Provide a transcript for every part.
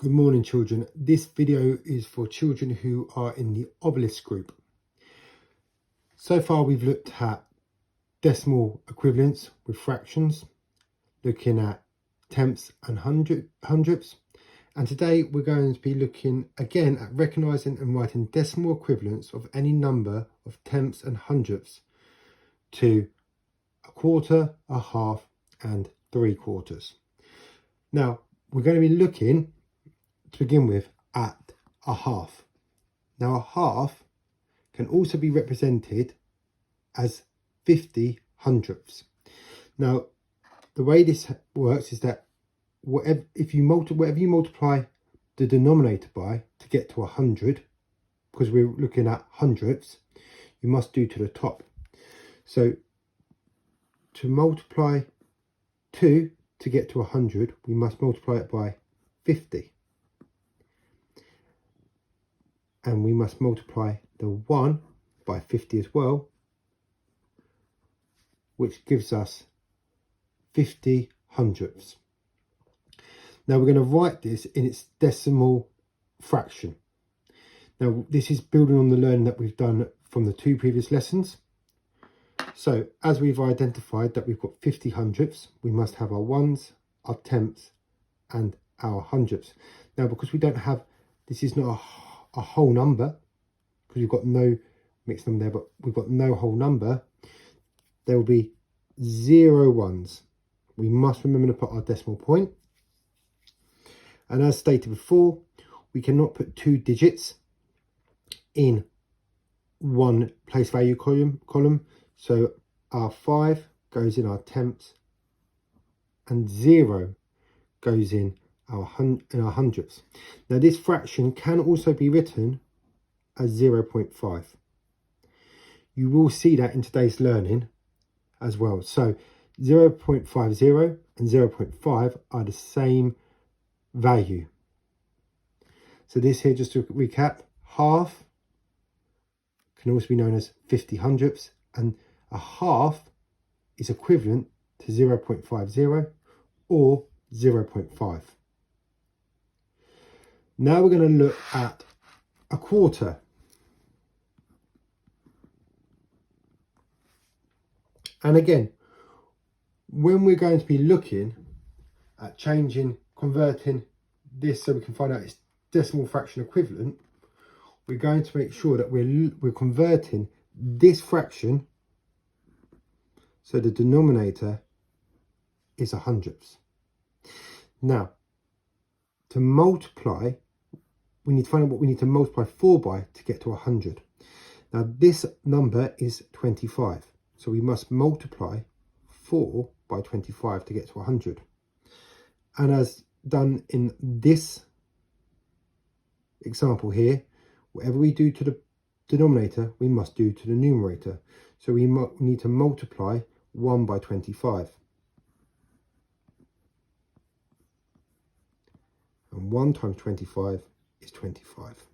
Good morning, children. This video is for children who are in the Obelisk group. So far we've looked at decimal equivalents with fractions, looking at tenths and hundredths, and today we're going to be looking again at recognising and writing decimal equivalents of any number of tenths and hundredths to a quarter, a half and 3/4. Now we're going to be looking to begin with at a half. Now a half can also be represented as 50 hundredths. Now the way this works is that whatever you multiply the denominator by to get to 100, because we're looking at hundredths, you must do to the top. So to multiply 2 to get to 100, we must multiply it by 50. And we must multiply the 1 by 50 as well, which gives us 50 hundredths. Now we're going to write this in its decimal fraction. Now this is building on the learning that we've done from the 2 previous lessons. So as we've identified that we've got 50 hundredths, we must have our ones, our tenths and our hundredths. Now because we don't have, this is not a whole number, because we've got no mixed number there, but we've got no whole number, there will be 0 ones. We must remember to put our decimal point. And as stated before, we cannot put 2 digits in one place value column. So our 5 goes in our tenths and 0 goes in our hundredths. Now this fraction can also be written as 0.5. You will see that in today's learning as well. So 0.50 and 0.5 are the same value. So this here, just to recap, half can also be known as 50 hundredths, and a half is equivalent to 0.50 or 0.5. Now we're going to look at a quarter. And again, when we're going to be looking at converting this so we can find out its decimal fraction equivalent, we're going to make sure that we're converting this fraction so the denominator is a hundredths. Now, to multiply, we need to find out what we need to multiply 4 by to get to 100. Now this number is 25, so we must multiply 4 by 25 to get to 100. And as done in this example here, whatever we do to the denominator, we must do to the numerator. So we need to multiply 1 by 25. And 1 times 25 is 25.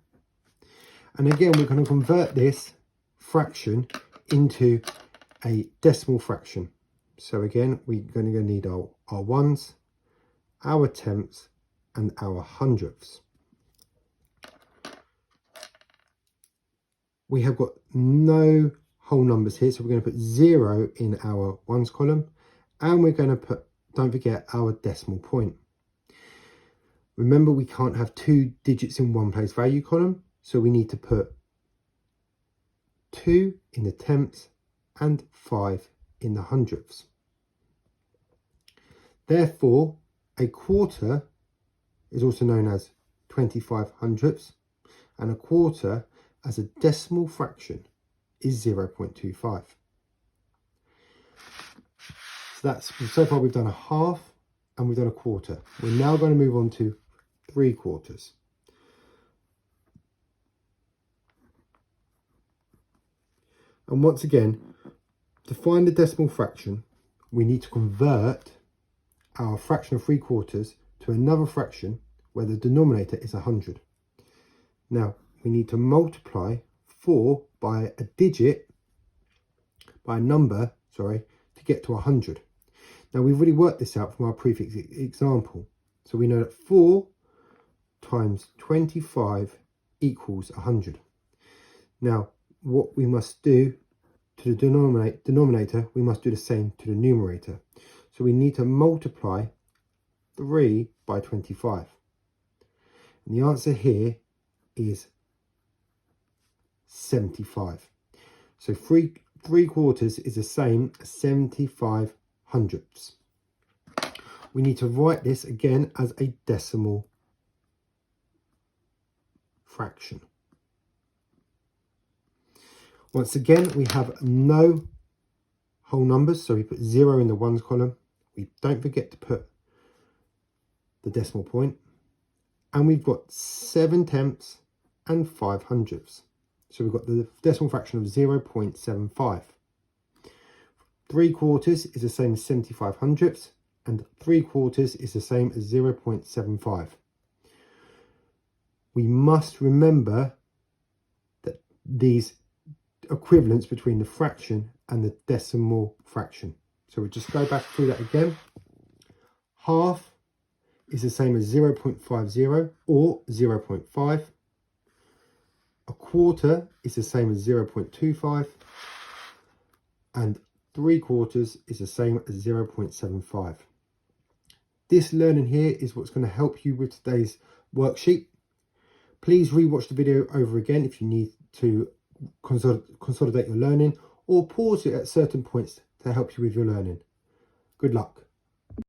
And again, we're going to convert this fraction into a decimal fraction. So again, we're going to need our ones, our tenths and our hundredths. We have got no whole numbers here, so we're going to put 0 in our ones column, and we're going to put, don't forget, our decimal point. Remember, we can't have 2 digits in one place value column, so we need to put 2 in the tenths and 5 in the hundredths. Therefore, a quarter is also known as 25 hundredths, and a quarter as a decimal fraction is 0.25. So far we've done a half and we've done a quarter. We're now going to move on to 3/4. And once again, to find the decimal fraction, we need to convert our fraction of 3/4 to another fraction where the denominator is 100. Now we need to multiply 4 by a number, to get to 100. Now we've already worked this out from our previous example. So we know that 4 times 25 equals 100. Now, what we must do to the denominator, we must do the same to the numerator. So we need to multiply 3 by 25. And the answer here is 75. So 3/4 is the same as 75 hundredths. We need to write this again as a decimal fraction. Once again, we have no whole numbers, so we put 0 in the ones column. We don't forget to put the decimal point. And we've got 7/10 and 5/100. So we've got the decimal fraction of 0.75. 3/4 is the same as 75 hundredths, and 3/4 is the same as 0.75. We must remember that these equivalence between the fraction and the decimal fraction. So we'll just go back through that again. Half is the same as 0.50 or 0.5. A quarter is the same as 0.25. And 3/4 is the same as 0.75. This learning here is what's going to help you with today's worksheet. Please rewatch the video over again if you need to consolidate your learning, or pause it at certain points to help you with your learning. Good luck.